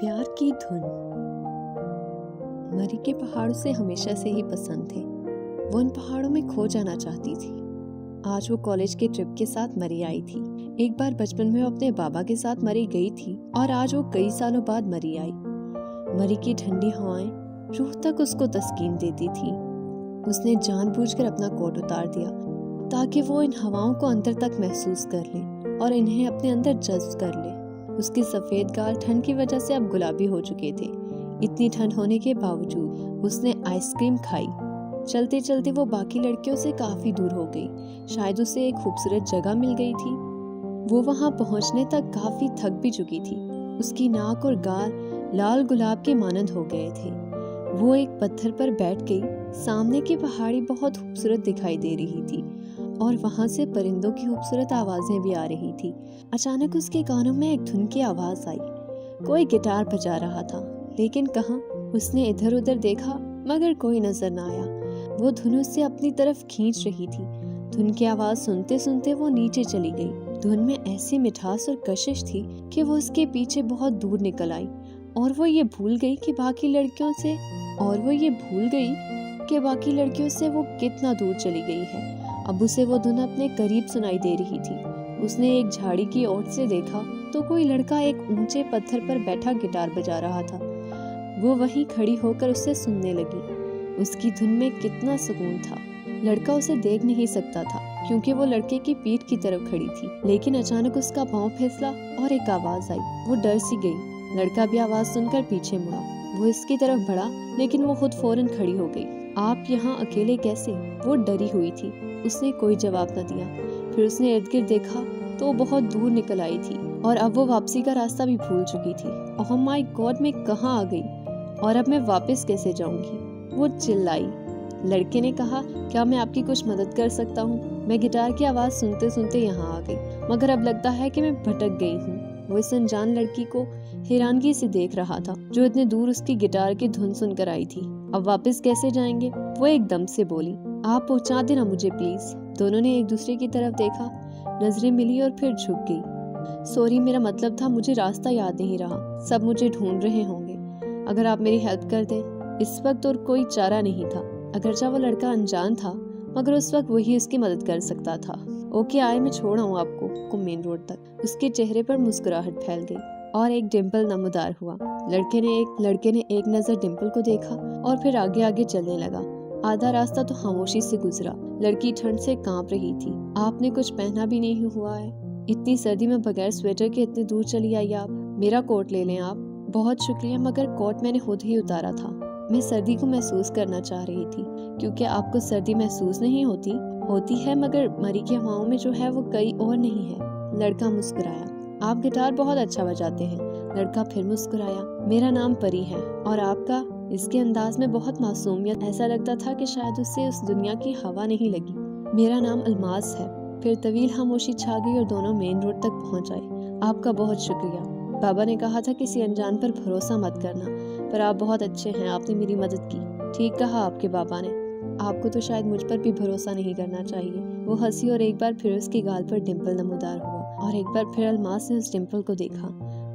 प्यार की धुन। मरी के पहाड़ों से हमेशा से ही पसंद थे। वो उन पहाड़ों में खो जाना चाहती थी। आज वो कॉलेज के ट्रिप के साथ मरी आई थी। एक बार बचपन में वो अपने बाबा के साथ मरी गई थी और आज वो कई सालों बाद मरी आई। मरी की ठंडी हवाएं रूह तक उसको तस्कीन देती थी। उसने जानबूझकर अपना कोट उतार दिया ताकि वो इन हवाओं को अंदर तक महसूस कर ले और इन्हें अपने अंदर जज्ब कर ले। उसके सफेद गाल ठंड की वजह से अब गुलाबी हो चुके थे। इतनी ठंड होने के बावजूद उसने आइसक्रीम खाई। चलते चलते वो बाकी लड़कियों से काफी दूर हो गई। शायद उसे एक खूबसूरत जगह मिल गई थी। वो वहां पहुंचने तक काफी थक भी चुकी थी। उसकी नाक और गाल लाल गुलाब के मानंद हो गए थे। वो एक पत्थर पर बैठ गई। सामने की पहाड़ी बहुत खूबसूरत दिखाई दे रही थी और वहां से परिंदों की खूबसूरत आवाजें भी आ रही थी। अचानक उसके कानों में एक धुन की आवाज आई। कोई गिटार बजा रहा था, लेकिन कहाँ? उसने इधर उधर देखा मगर कोई नजर न आया। वो धुन उससे अपनी तरफ खींच रही थी। धुन की आवाज सुनते सुनते वो नीचे चली गई। धुन में ऐसी मिठास और कशिश थी कि वो उसके पीछे बहुत दूर निकल आई और वो ये भूल गई कि बाकी लड़कियों से वो कितना दूर चली गई है। अब उसे वो धुन अपने करीब सुनाई दे रही थी। उसने एक झाड़ी की ओर से देखा तो कोई लड़का एक ऊंचे पत्थर पर बैठा गिटार बजा रहा था। वो वहीं खड़ी होकर उसे सुनने लगी। उसकी धुन में कितना सुकून था। लड़का उसे देख नहीं सकता था क्योंकि वो लड़के की पीठ की तरफ खड़ी थी। लेकिन अचानक उसका पांव फिसला और एक आवाज आई। वो डर सी गई। लड़का भी आवाज सुनकर पीछे मुड़ा। वो इसकी तरफ बढ़ा लेकिन वो खुद फौरन खड़ी हो गई। आप यहाँ अकेले कैसे? वो डरी हुई थी। उसने कोई जवाब न दिया। फिर उसने इर्द गिर्द देखा तो वो बहुत दूर निकल आई थी और अब वो वापसी का रास्ता भी भूल चुकी थी। ओह माय गॉड, मैं कहाँ आ गई और अब मैं वापस कैसे जाऊंगी? वो चिल्लाई। लड़के ने कहा, क्या मैं आपकी कुछ मदद कर सकता हूँ? मैं गिटार की आवाज सुनते सुनते यहाँ आ गई मगर अब लगता है कि मैं भटक गई हूँ। वो इस अनजान लड़की को हैरानगी से देख रहा था जो इतने दूर उसकी गिटार की धुन सुनकर आई थी। अब वापस कैसे जाएंगे? वो एकदम से बोली, आप पहुंचा देना मुझे प्लीज। दोनों ने एक दूसरे की तरफ देखा, नजरें मिली और फिर झुक गई। सॉरी, मेरा मतलब था मुझे रास्ता याद नहीं रहा। सब मुझे ढूंढ रहे होंगे। अगर आप मेरी हेल्प कर दें। इस वक्त और कोई चारा नहीं था। अगरचे वो लड़का अनजान था मगर उस वक्त वही उसकी मदद कर सकता था। ओके, आए, मैं छोड़ आऊँ आपको मेन रोड तक। उसके चेहरे पर मुस्कुराहट फैल गई और एक डिम्पल नमूदार हुआ। लड़के ने एक नजर डिम्पल को देखा और फिर आगे आगे चलने लगा। आधा रास्ता तो खामोशी से गुजरा। लड़की ठंड से कांप रही थी। आपने कुछ पहना भी नहीं हुआ है। इतनी सर्दी में बगैर स्वेटर के इतने दूर चली आई आप। मेरा कोट ले लें आप। बहुत शुक्रिया, मगर कोट मैंने खुद ही उतारा था। मैं सर्दी को महसूस करना चाह रही थी। क्योंकि आपको सर्दी महसूस नहीं होती है मगर मरी की हवाओं में जो है वो कई और नहीं है। लड़का मुस्कुराया। आप गिटार बहुत अच्छा बजाते हैं। लड़का फिर मुस्कुराया। मेरा नाम परी है और आपका? इसके अंदाज में बहुत मासूमियत। ऐसा लगता था कि शायद उससे उस दुनिया की हवा नहीं लगी। मेरा नाम अलमास है। फिर तवील खामोशी छा गई और दोनों मेन रोड तक पहुंच आए। आपका बहुत शुक्रिया। बाबा ने कहा था किसी अनजान पर भरोसा मत करना, पर आप बहुत अच्छे हैं। आपने मेरी मदद की। ठीक कहा आपके बाबा ने। आपको तो शायद मुझ पर भी भरोसा नहीं करना चाहिए। वो हंसी और एक बार फिर उसके गाल पर डिम्पल नमूदार हुआ और एक बार फिर अलमास ने उस डिम्पल को देखा।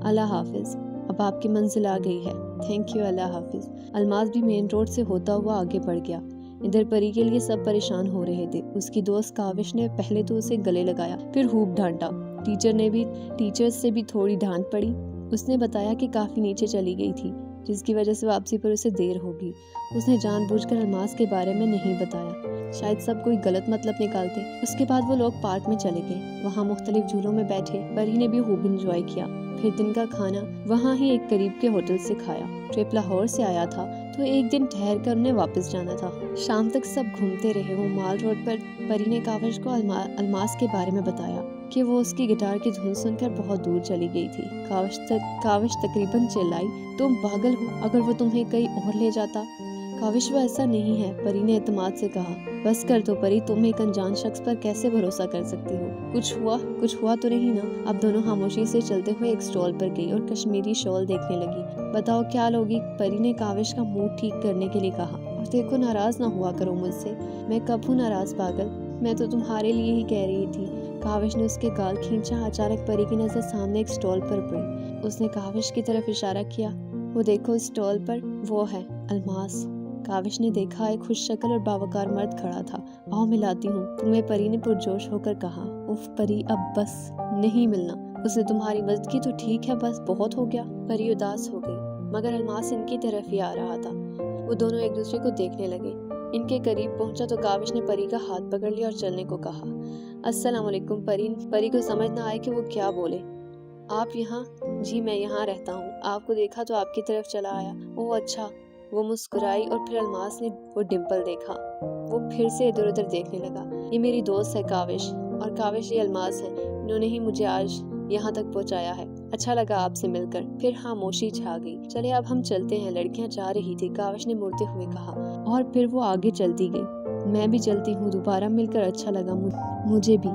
अल्लाह हाफिज, अब आपकी मंजिल आ गई है। थैंक यू, अल्लाह हाफिज। अलमास भी मेन रोड से होता हुआ आगे बढ़ गया। इधर परी के लिए सब परेशान हो रहे थे। उसकी दोस्त काविश ने पहले तो उसे गले लगाया, फिर खूब डांटा। टीचर से भी थोड़ी डांट पड़ी। उसने बताया कि काफी नीचे चली गई थी जिसकी वजह से वापसी पर उसे देर होगी। उसने जानबूझकर अलमास के बारे में नहीं बताया, शायद सब कोई गलत मतलब निकालते। उसके बाद वो लोग पार्क में चले गए। वहाँ मुख्तलिफ झूलों में बैठे। परी ने भी खूब इंजॉय किया। फिर दिन का खाना वहाँ ही एक करीब के होटल से खाया। ट्रिप लाहौर से आया था तो एक दिन ठहर कर उन्हें वापस जाना था। शाम तक सब घूमते रहे। वो माल रोड पर परी ने काविश को अलमास के बारे में बताया कि वो उसकी गिटार की धुन सुनकर बहुत दूर चली गई थी। काविश तकरीबन चिल्लाई, तुम पागल हो, अगर वो तुम्हें कहीं और ले जाता। काविश, वो ऐसा नहीं है, परी ने एतमाद से कहा। बस कर दो परी, तुम एक अनजान शख्स पर कैसे भरोसा कर सकती हो? कुछ हुआ तो नहीं ना? अब दोनों खामोशी से चलते हुए एक स्टॉल पर गई और कश्मीरी शॉल देखने लगी। बताओ क्या लोगी? परी ने काविश का मूड ठीक करने के लिए कहा। और देखो, नाराज ना हुआ करो मुझसे। मैं कब हूँ नाराज पागल? मैं तो तुम्हारे लिए ही कह रही थी। काविश ने उसके गाल खींचा। अचानक परी की नजर सामने एक स्टॉल पर पड़ी। उसने काविश की तरफ इशारा किया। वो देखो, उस स्टॉल पर वो है अल्मास। काविश ने देखा, एक खुश शक्ल और बावकार मर्द खड़ा था। आओ मिलाती हूँ तुम्हें, परी ने पुरजोश होकर कहा। उफ परी, अब बस नहीं मिलना। उसने तुम्हारी मदद की तो ठीक है, बस बहुत हो गया। परी उदास हो गई, मगर अल्मास इनकी तरफ ही आ रहा था। वो दोनों एक दूसरे को देखने लगे। इनके करीब पहुंचा तो काविश ने परी का हाथ पकड़ लिया और चलने को कहा। अस्सलाम वालेकुम परी। परी को समझ ना आए कि वो क्या बोले। आप यहाँ? जी मैं यहाँ रहता हूँ, आपको देखा तो आपकी तरफ चला आया। ओह अच्छा। वो मुस्कुराई और फिर अल्मास ने वो डिम्पल देखा। वो फिर से इधर उधर देखने लगा। ये मेरी दोस्त है काविश, और काविश ये अल्मास है। इन्होंने ही मुझे आज यहाँ तक पहुँचाया है। अच्छा लगा आपसे मिलकर। फिर खामोशी छा गई। चले अब हम चलते हैं, लड़कियाँ जा रही थी, काविश ने मुड़ते हुए कहा। और फिर वो आगे चलती गई। मैं भी चलती हूँ, दोबारा मिलकर अच्छा लगा मुझे भी।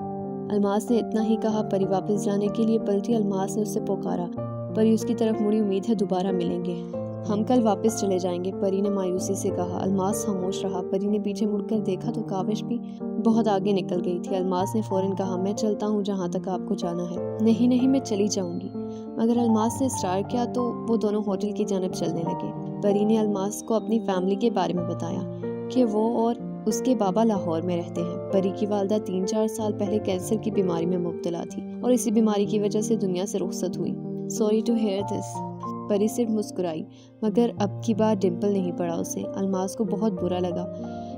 अल्मास ने इतना ही कहा। परी वापस जाने के लिए पलटी। अल्मास ने उससे पुकारा। परी उसकी तरफ मुड़ी। उम्मीद है दोबारा मिलेंगे। हम कल वापस चले जाएंगे, परी ने मायूसी से कहा। अल्मास खामोश रहा। परी ने पीछे मुड़कर देखा तो काविश भी बहुत आगे निकल गई थी। अल्मास ने फौरन कहा, मैं चलता हूँ जहाँ तक आपको जाना है। नहीं नहीं, मैं चली जाऊंगी। मगर अल्मास ने इसरार किया तो वो दोनों होटल की जानिब चलने लगे। परी ने अल्मास को अपनी फैमिली के बारे में बताया कि वो और उसके बाबा लाहौर में रहते हैं। परी की वालदा 3-4 साल पहले कैंसर की बीमारी में मुब्तला थी और इसी बीमारी की वजह से दुनिया से रुखसत हुई। Sorry to hear this. Pari सिर्फ मुस्कुराई, मगर अब की बार डिम्पल नहीं पड़ा उसे। अल्मास को बहुत बुरा लगा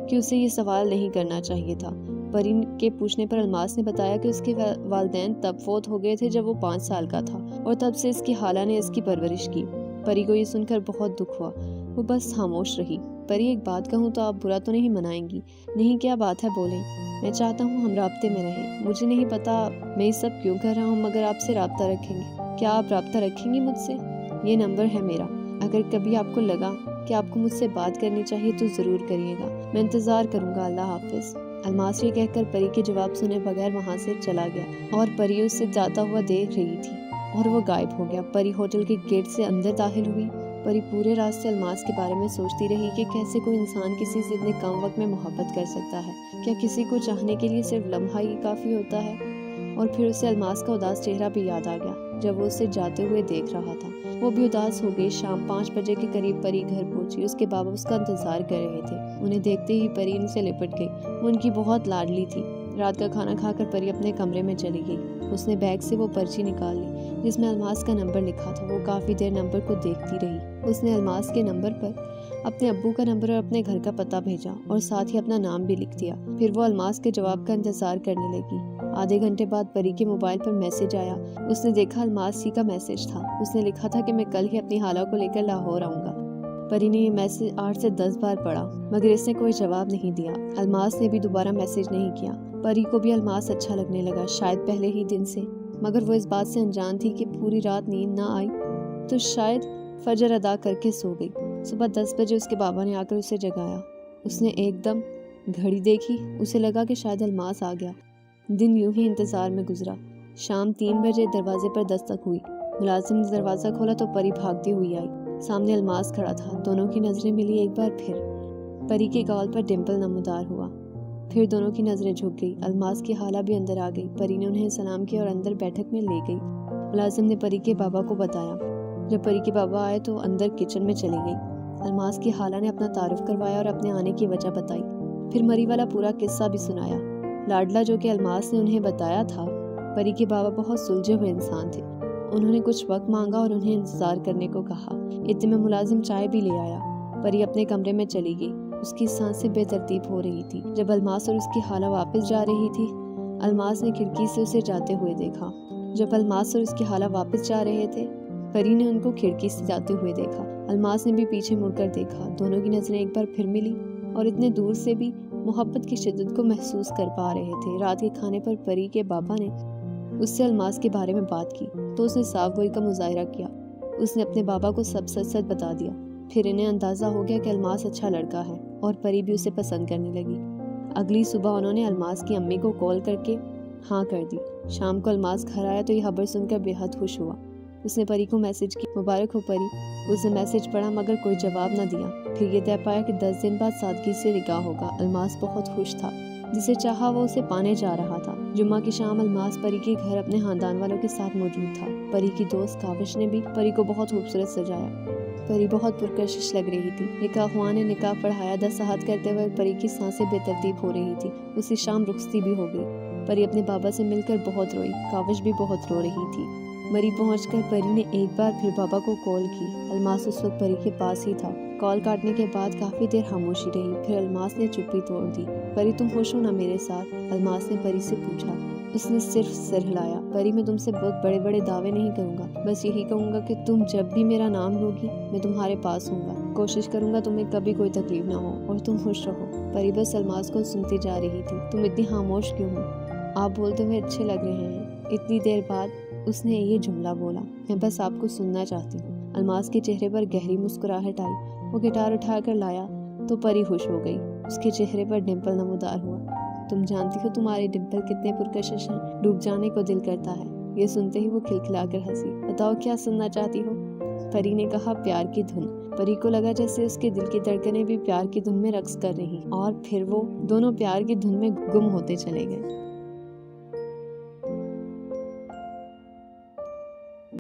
कि उसे ये सवाल नहीं करना चाहिए था। परी के पूछने पर अल्मास ने बताया कि उसके वालिदैन तब फौत हो गए थे जब वो 5 साल का था, और तब से इसकी खाला ने इसकी परवरिश की। परी को ये सुनकर बहुत दुख हुआ। वो बस खामोश रही। परी, एक बात कहूँ तो आप बुरा तो नहीं मनाएंगी? नहीं, क्या बात है, बोलें। मैं चाहता हूँ हम राब्ते में रहें। मुझे नहीं पता मैं ये सब क्यों कर रहा हूँ, मगर आपसे राब्ता रखेंगे। क्या आप राब्ता रखेंगी मुझसे? ये नंबर है मेरा। अगर कभी आपको लगा कि आपको मुझसे बात करनी चाहिए तो जरूर करिएगा। मैं इंतजार करूंगा। अल्लाह हाफिज। अल्मास ये कहकर परी के जवाब सुने बगैर वहाँ से चला गया और परी उससे जाता हुआ देख रही थी और वो गायब हो गया। परी होटल के गेट से अंदर दाखिल हुई। परी पूरे रास्ते अल्मास के बारे में सोचती रही कि कैसे कोई इंसान किसी से इतने कम वक्त में मोहब्बत कर सकता है। क्या किसी को चाहने के लिए सिर्फ लम्हा ही काफी होता है? और फिर उसे अल्मास का उदास चेहरा भी याद आ गया जब वो उसे जाते हुए देख रहा था। वो भी उदास हो गई। शाम 5 बजे के करीब परी घर पहुंची। उसके बाबा उसका इंतजार कर रहे थे। उन्हें देखते ही परी उनसे लिपट गई। वो उनकी बहुत लाडली थी। रात का खाना खाकर परी अपने कमरे में चली गई। उसने बैग से वो पर्ची निकाल ली जिसमें अल्मास का नंबर लिखा था। वो काफी देर नंबर को देखती रही। उसने अल्मास के नंबर पर अपने अब्बू का नंबर और अपने घर का पता भेजा और साथ ही अपना नाम भी लिख दिया। फिर वो अल्मास के जवाब का इंतजार करने लगी। आधे घंटे बाद परी के मोबाइल पर मैसेज आया। उसने देखा अल्मास ही का मैसेज था। उसने लिखा था कि मैं कल ही अपनी खाला को लेकर लाहौर आऊंगा। परी ने ये मैसेज 8 से 10 बार पढ़ा, मगर इसने कोई जवाब नहीं दिया। अल्मास ने भी दोबारा मैसेज नहीं किया। परी को भी अल्मास अच्छा लगने लगा, शायद पहले ही दिन से, मगर वो इस बात से अनजान थी कि पूरी रात नींद ना आई तो शायद फजर अदा करके सो गई। सुबह 10 बजे उसके बाबा ने आकर उसे जगाया। उसने एकदम घड़ी देखी। उसे लगा कि शायद अल्मास आ गया। दिन यूं ही इंतजार में गुजरा। शाम 3 बजे दरवाजे पर दस्तक हुई। मुलाजिम ने दरवाजा खोला तो परी भागती हुई आई। सामने अल्मास खड़ा था। दोनों की नजरें मिली एक बार फिर। परी के गाल पर डिम्पल नमूदार हुआ। फिर दोनों की नजरें झुक गई। अल्मास की खाला भी अंदर आ गई। परी ने उन्हें सलाम किया और अंदर बैठक में ले गई। मुलाजिम ने परी के बाबा को बताया। जब परी के बाबा आए तो अंदर किचन में चली गई। अल्मास की खाला ने अपना तारुफ करवाया और अपने आने की वजह बताई। फिर मरी वाला पूरा किस्सा भी सुनाया। लाडला जो कि अल्मास ने उन्हें बताया था। परी के बाबा बहुत सुलझे हुए इंसान थे। उन्होंने कुछ वक्त मांगा और उन्हें इंतजार करने को कहा। इतने में मुलाजिम चाय भी ले आया। परी अपने कमरे में चली गई। उसकी सांसें बेतरतीब हो रही थी। जब अल्मास और उसकी खाला वापस जा रही थी, अल्मास ने खिड़की से उसे जाते हुए देखा। जब अल्मास और उसकी खाला वापस जा रहे थे, परी ने उनको खिड़की से जाते हुए देखा। अल्मास ने भी पीछे मुड़कर देखा। दोनों की नजरें एक बार फिर मिली और इतने दूर से भी मोहब्बत की शिद्दत को महसूस कर पा रहे थे। रात के खाने पर परी के बाबा ने उससे अल्मास के बारे में बात की तो उसने साफ गोई का मुजाहिरा किया। उसने अपने बाबा को सब सच सच बता दिया। फिर इन्हें अंदाजा हो गया कि अल्मास अच्छा लड़का है और परी भी उसे पसंद करने लगी। अगली सुबह उन्होंने अल्मास की अम्मी को कॉल करके हाँ कर दी। शाम को अल्मास घर आया तो ये खबर सुनकर बेहद खुश हुआ। उसने परी को मैसेज की, मुबारक हो परी। उसने मैसेज पढ़ा मगर कोई जवाब न दिया। फिर ये तय पाया कि 10 दिन बाद सादगी से निकाह होगा। अल्मास बहुत खुश था। जिसे चाहा वो उसे पाने जा रहा था। जुम्मा की शाम अलमास परी के घर अपने खानदान वालों के साथ मौजूद था। परी की दोस्त काविश ने भी परी को बहुत खूबसूरत सजाया। परी बहुत पुरकशिश लग रही थी। निकाह हुआ ने निकाह पढ़ाया। दस्तखत करते हुए परी की सांसें बेतरतीब हो रही थी। उसी शाम रुखसती भी हो गई। परी अपने बाबा से मिलकर बहुत रोई। काविश भी बहुत रो रही थी। मरी पहुंचकर परी ने एक बार फिर बाबा को कॉल की। अलमास उस वक्त परी के पास ही था। कॉल काटने के बाद काफी देर खामोशी रही। फिर अलमास ने चुप्पी तोड़ दी। परी तुम खुश हो ना मेरे साथ? अलमास ने परी से पूछा। उसने सिर्फ सिर हिलाया। परी मैं तुमसे बहुत बड़े बड़े दावे नहीं करूंगा, बस यही कहूंगा कि तुम जब भी मेरा नाम लोगी मैं तुम्हारे पास हूँगा। कोशिश करूंगा तुम्हें कभी कोई तकलीफ ना हो और तुम खुश रहो। परी बस अलमास को सुनती जा रही थी। तुम इतनी खामोश क्यों हो? आप बोलते हुए अच्छे लग रहे हैं। इतनी देर बाद उसने ये जुमला बोला। मैं बस आपको सुनना चाहती हूँ। अलमास के चेहरे पर गहरी मुस्कुराहट आई। वो गिटार उठा कर लाया तो परी खुश हो गई। उसके चेहरे पर डिम्पल नमूदार हुआ। तुम जानती हो तुम्हारे डिम्पल कितने पुरकशिश हैं, डूब जाने को दिल करता है। ये सुनते ही वो खिलखिलाकर हंसी। बताओ क्या सुनना चाहती हो? परी ने कहा प्यार की धुन। परी को लगा जैसे उसके दिल की धड़कनें भी प्यार की धुन में रक्स कर रही और फिर वो दोनों प्यार की धुन में गुम होते चले गए।